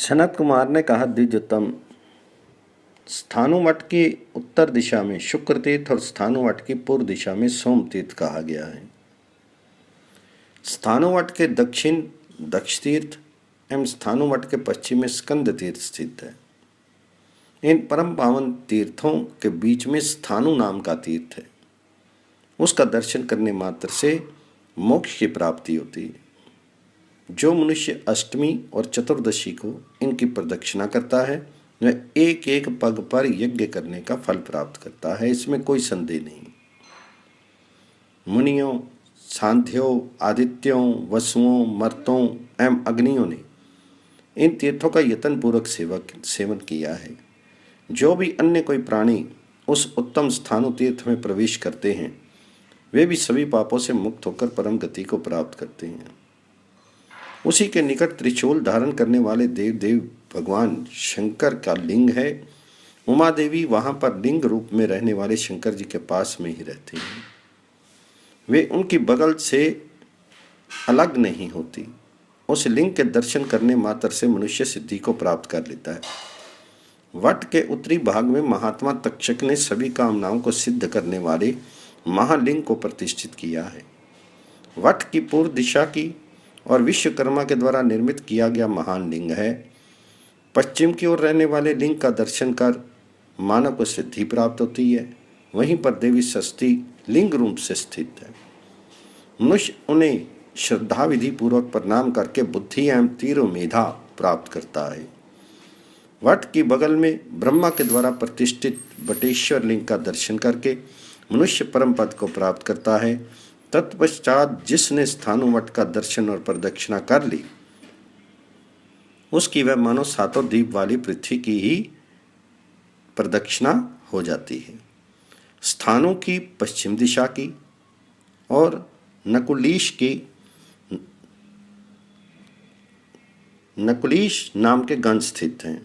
सनत कुमार ने कहा, द्विजोत्तम, स्थाणुमठ की उत्तर दिशा में शुक्र तीर्थ और स्थाणुमठ की पूर्व दिशा में सोम तीर्थ कहा गया है। स्थाणुमठ के दक्षिण दक्ष तीर्थ एवं स्थाणुमठ के पश्चिम में स्कंद तीर्थ स्थित है। इन परम पावन तीर्थों के बीच में स्थाणु नाम का तीर्थ है। उसका दर्शन करने मात्र से मोक्ष की प्राप्ति होती है। जो मनुष्य अष्टमी और चतुर्दशी को इनकी प्रदक्षिणा करता है वह एक एक पग पर यज्ञ करने का फल प्राप्त करता है, इसमें कोई संदेह नहीं। मुनियों, सांध्यों, आदित्यों, वसुओं, मर्तों एवं अग्नियों ने इन तीर्थों का यत्न पूर्वक सेवन किया है। जो भी अन्य कोई प्राणी उस उत्तम स्थानु तीर्थ में प्रवेश करते हैं वे भी सभी पापों से मुक्त होकर परम गति को प्राप्त करते हैं। उसी के निकट त्रिशूल धारण करने वाले देव भगवान शंकर का लिंग है। उमा देवी वहां पर लिंग रूप में रहने वाले शंकर जी के पास में ही रहती हैं। वे उनकी बगल से अलग नहीं होती। उस लिंग के दर्शन करने मात्र से मनुष्य सिद्धि को प्राप्त कर लेता है। वट के उत्तरी भाग में महात्मा तक्षक ने सभी कामनाओं को सिद्ध करने वाले महालिंग को प्रतिष्ठित किया है। वट की पूर्व दिशा की और विश्वकर्मा के द्वारा निर्मित किया गया महान लिंग है। पश्चिम की ओर रहने वाले लिंग का दर्शन कर मानव को सिद्धि प्राप्त होती है। वहीं पर देवी षष्ठी लिंग रूप से स्थित है। मनुष्य उन्हें श्रद्धा विधि पूर्वक प्रणाम करके बुद्धि एवं तीव्र मेधा प्राप्त करता है। वट की बगल में ब्रह्मा के द्वारा प्रतिष्ठित बटेश्वर लिंग का दर्शन करके मनुष्य परम पद को प्राप्त करता है। तत्पश्चात जिसने स्थाणुमठ का दर्शन और प्रदक्षिणा कर ली उसकी वह मानो सातों द्वीप वाली पृथ्वी की ही प्रदक्षिणा हो जाती है। स्थानु की पश्चिम दिशा की और नकुलीश नाम के गण स्थित हैं।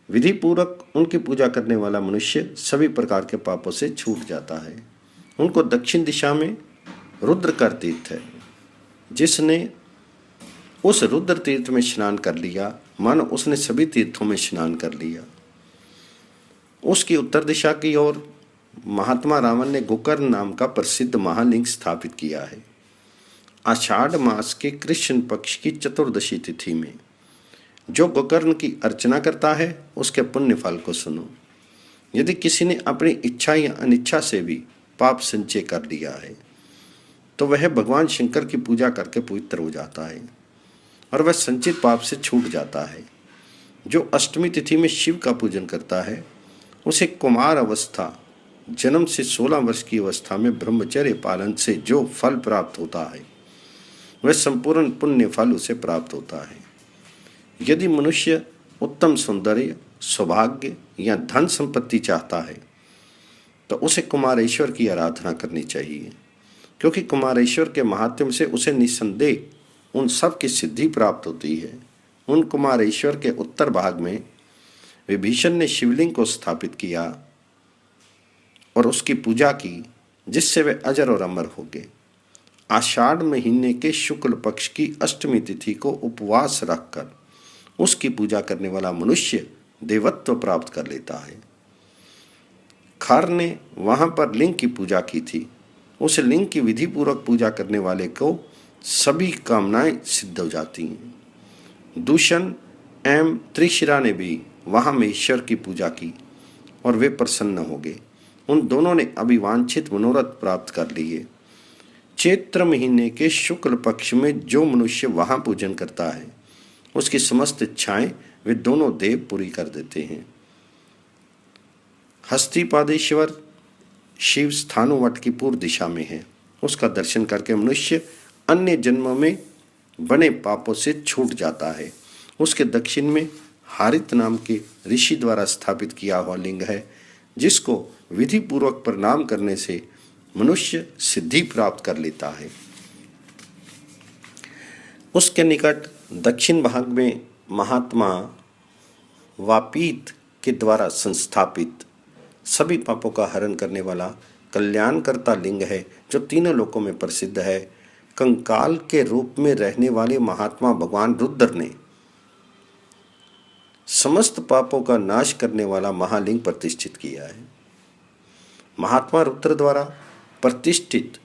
विधि पूर्वक उनकी पूजा करने वाला मनुष्य सभी प्रकार के पापों से छूट जाता है। उनको दक्षिण दिशा में रुद्रकर तीर्थ है। जिसने उस रुद्र तीर्थ में स्नान कर लिया मानो उसने सभी तीर्थों में स्नान कर लिया। उसकी उत्तर दिशा की ओर महात्मा रावण ने गोकर्ण नाम का प्रसिद्ध महालिंग स्थापित किया है। आषाढ़ मास के कृष्ण पक्ष की चतुर्दशी तिथि में जो गोकर्ण की अर्चना करता है उसके पुण्य फल को सुनो। यदि किसी ने अपनी इच्छा या अनिच्छा से भी पाप संचय कर लिया है तो वह भगवान शंकर की पूजा करके पवित्र हो जाता है और वह संचित पाप से छूट जाता है। जो अष्टमी तिथि में शिव का पूजन करता है उसे कुमार अवस्था जन्म से 16 वर्ष की अवस्था में ब्रह्मचर्य पालन से जो फल प्राप्त होता है वह संपूर्ण पुण्य फल उसे प्राप्त होता है। यदि मनुष्य उत्तम सौंदर्य, सौभाग्य या धन संपत्ति चाहता है तो उसे कुमारेश्वर की आराधना करनी चाहिए, क्योंकि कुमारेश्वर के महात्म्य से उसे निस्संदेह उन सब की सिद्धि प्राप्त होती है। उन कुमारेश्वर के उत्तर भाग में विभीषण ने शिवलिंग को स्थापित किया और उसकी पूजा की, जिससे वे अजर और अमर हो गए। आषाढ़ महीने के शुक्ल पक्ष की अष्टमी तिथि को उपवास रखकर उसकी पूजा करने वाला मनुष्य देवत्व प्राप्त कर लेता है। खार ने वहां पर लिंग की पूजा की थी। उस लिंग की विधि पूर्वक पूजा करने वाले को सभी कामनाएं सिद्ध हो जाती हैं। दूषण एवं त्रिशिरा ने भी वहां में ईश्वर की पूजा की और वे प्रसन्न हो गए। उन दोनों ने अभिवांछित मनोरथ प्राप्त कर लिए। चैत्र महीने के शुक्ल पक्ष में जो मनुष्य वहां पूजन करता है उसकी समस्त इच्छाएं वे दोनों देव पूरी कर देते हैं। हस्तिपादेश्वर शिव स्थाणुमठ की पूर्व दिशा में है। उसका दर्शन करके मनुष्य अन्य जन्मों में बने पापों से छूट जाता है। उसके दक्षिण में हारित नाम के ऋषि द्वारा स्थापित किया हुआ लिंग है, जिसको विधि पूर्वक प्रणाम करने से मनुष्य सिद्धि प्राप्त कर लेता है। उसके निकट दक्षिण भाग में महात्मा वापीत के द्वारा संस्थापित सभी पापों का हरण करने वाला कल्याणकर्ता लिंग है, जो तीनों लोकों में प्रसिद्ध है। कंकाल के रूप में रहने वाले महात्मा भगवान रुद्र ने समस्त पापों का नाश करने वाला महालिंग प्रतिष्ठित किया है। महात्मा रुद्र द्वारा प्रतिष्ठित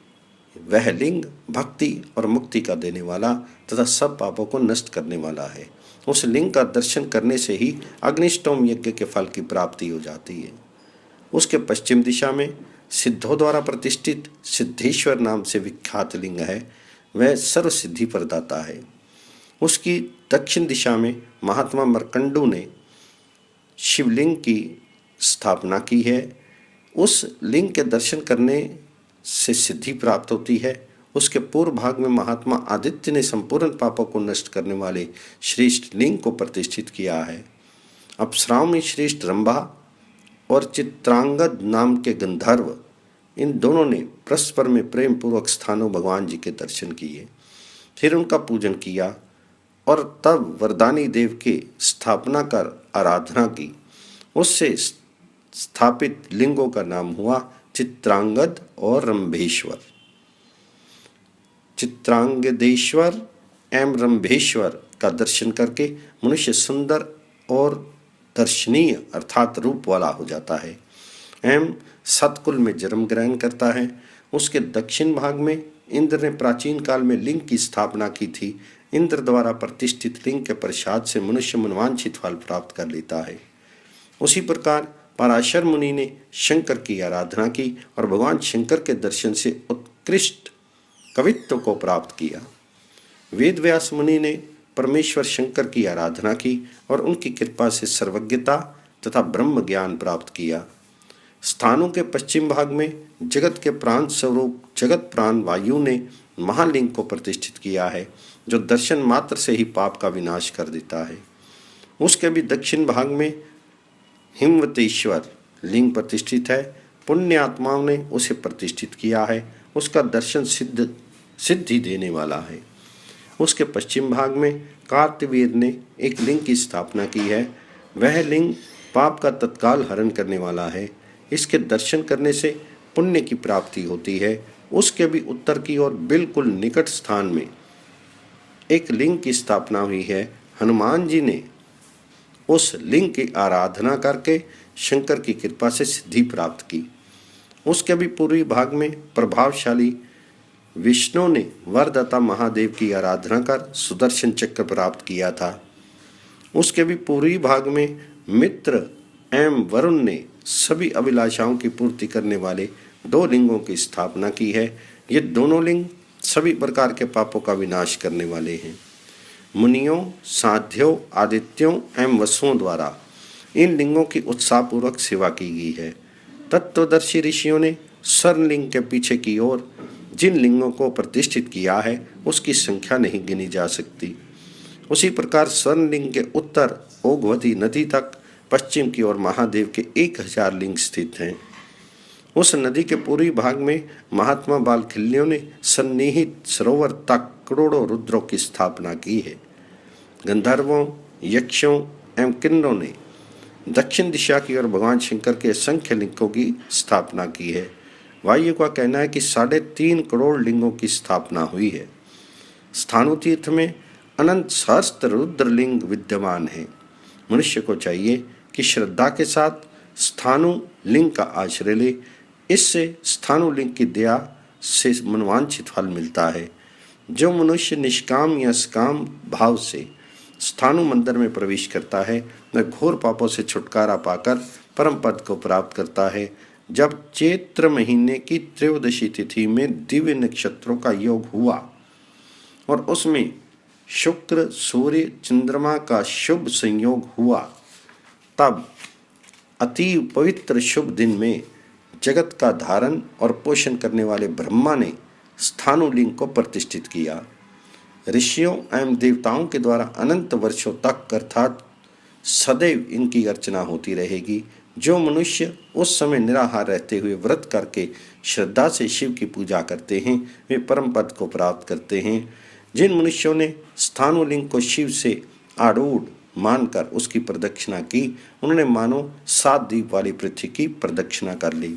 वह लिंग भक्ति और मुक्ति का देने वाला तथा सब पापों को नष्ट करने वाला है। उस लिंग का दर्शन करने से ही अग्निष्टोम यज्ञ के फल की प्राप्ति हो जाती है। उसके पश्चिम दिशा में सिद्धों द्वारा प्रतिष्ठित सिद्धेश्वर नाम से विख्यात लिंग है, वह सर्व सिद्धि प्रदाता है। उसकी दक्षिण दिशा में महात्मा मर्कंडू ने शिवलिंग की स्थापना की है। उस लिंग के दर्शन करने से सिद्धि प्राप्त होती है। उसके पूर्व भाग में महात्मा आदित्य ने संपूर्ण पापों को नष्ट करने वाले श्रेष्ठ लिंग को प्रतिष्ठित किया है। अप्सराओं में श्रेष्ठ रंभा और चित्रांगद नाम के गंधर्व, इन दोनों ने परस्पर में प्रेम पूर्वक स्थानों भगवान जी के दर्शन किए, फिर उनका पूजन किया और तब वरदानी देव की स्थापना कर आराधना की। उससे स्थापित लिंगों का नाम हुआ चित्रांगद और रंभेश्वर। चित्रांगदेश्वर एवं रंभेश्वर का दर्शन करके मनुष्य सुंदर और दर्शनीय अर्थात रूप वाला हो जाता है एवं सतकुल में जन्म ग्रहण करता है। उसके दक्षिण भाग में इंद्र ने प्राचीन काल में लिंग की स्थापना की थी। इंद्र द्वारा प्रतिष्ठित लिंग के प्रसाद से मनुष्य मनवांछित फल प्राप्त कर लेता है। उसी प्रकार पराशर मुनि ने शंकर की आराधना की और भगवान शंकर के दर्शन से उत्कृष्ट कवित्व को प्राप्त किया। वेद व्यास मुनि ने परमेश्वर शंकर की आराधना की और उनकी कृपा से सर्वज्ञता तथा ब्रह्म ज्ञान प्राप्त किया। स्थानों के पश्चिम भाग में जगत के प्राण स्वरूप जगत प्राण वायु ने महालिंग को प्रतिष्ठित किया है, जो दर्शन मात्र से ही पाप का विनाश कर देता है। उसके भी दक्षिण भाग में हिमवतेश्वर लिंग प्रतिष्ठित है। पुण्य आत्माओं ने उसे प्रतिष्ठित किया है। उसका दर्शन सिद्धि देने वाला है। उसके पश्चिम भाग में कार्तवीर ने एक लिंग की स्थापना की है। वह लिंग पाप का तत्काल हरण करने वाला है। इसके दर्शन करने से पुण्य की प्राप्ति होती है। उसके भी उत्तर की ओर बिल्कुल निकट स्थान में एक लिंग की स्थापना हुई है। हनुमान जी ने उस लिंग की आराधना करके शंकर की कृपा से सिद्धि प्राप्त की। उसके भी पूर्वी भाग में प्रभावशाली विष्णु ने वरदाता महादेव की आराधना कर सुदर्शन चक्र प्राप्त किया था। उसके भी पूर्वी भाग में मित्र एवं वरुण ने सभी अभिलाषाओं की पूर्ति करने वाले दो लिंगों की स्थापना की है। ये दोनों लिंग सभी प्रकार के पापों का विनाश करने वाले हैं। मुनियों, साध्यों, आदित्यों एवं वसुओं द्वारा इन लिंगों की उत्साहपूर्वक सेवा की गई है। तत्वदर्शी ऋषियों ने स्वर्णलिंग के पीछे की ओर जिन लिंगों को प्रतिष्ठित किया है उसकी संख्या नहीं गिनी जा सकती। उसी प्रकार स्वर्णलिंग के उत्तर ओघवती नदी तक पश्चिम की ओर महादेव के 1000 लिंग स्थित हैं। उस नदी के पूर्वी भाग में महात्मा बालखिल्यों ने सन्निहित सरोवर तक करोड़ों रुद्रों की स्थापना की है। गंधर्वों, यक्षों एवं किन्नरों ने दक्षिण दिशा की ओर भगवान शंकर के असंख्य लिंगों की स्थापना की है। वायु का कहना है कि 3.5 करोड़ लिंगों की स्थापना हुई है। स्थाणु तीर्थ में अनंत सहस्त्र रुद्रलिंग विद्यमान है। मनुष्य को चाहिए कि श्रद्धा के साथ स्थाणु लिंग का आश्रय ले। इससे स्थाणु लिंग की दया से मनवांछित फल मिलता है। जो मनुष्य निष्काम या सकाम भाव से स्थाणु मंदिर में प्रवेश करता है वह घोर पापों से छुटकारा पाकर परम पद को प्राप्त करता है। जब चैत्र महीने की त्रयोदशी तिथि में दिव्य नक्षत्रों का योग हुआ और उसमें शुक्र, सूर्य, चंद्रमा का शुभ संयोग हुआ, तब अति पवित्र शुभ दिन में जगत का धारण और पोषण करने वाले ब्रह्मा ने स्थाणु लिंग को प्रतिष्ठित किया। ऋषियों एवं देवताओं के द्वारा अनंत वर्षों तक अर्थात सदैव इनकी अर्चना होती रहेगी। जो मनुष्य उस समय निराहार रहते हुए व्रत करके श्रद्धा से शिव की पूजा करते हैं वे परम पद को प्राप्त करते हैं। जिन मनुष्यों ने स्थाणु लिंग को शिव से आरूढ़ मानकर उसकी प्रदक्षिणा की, उन्होंने मानो 7 द्वीप वाली पृथ्वी की प्रदक्षिणा कर ली।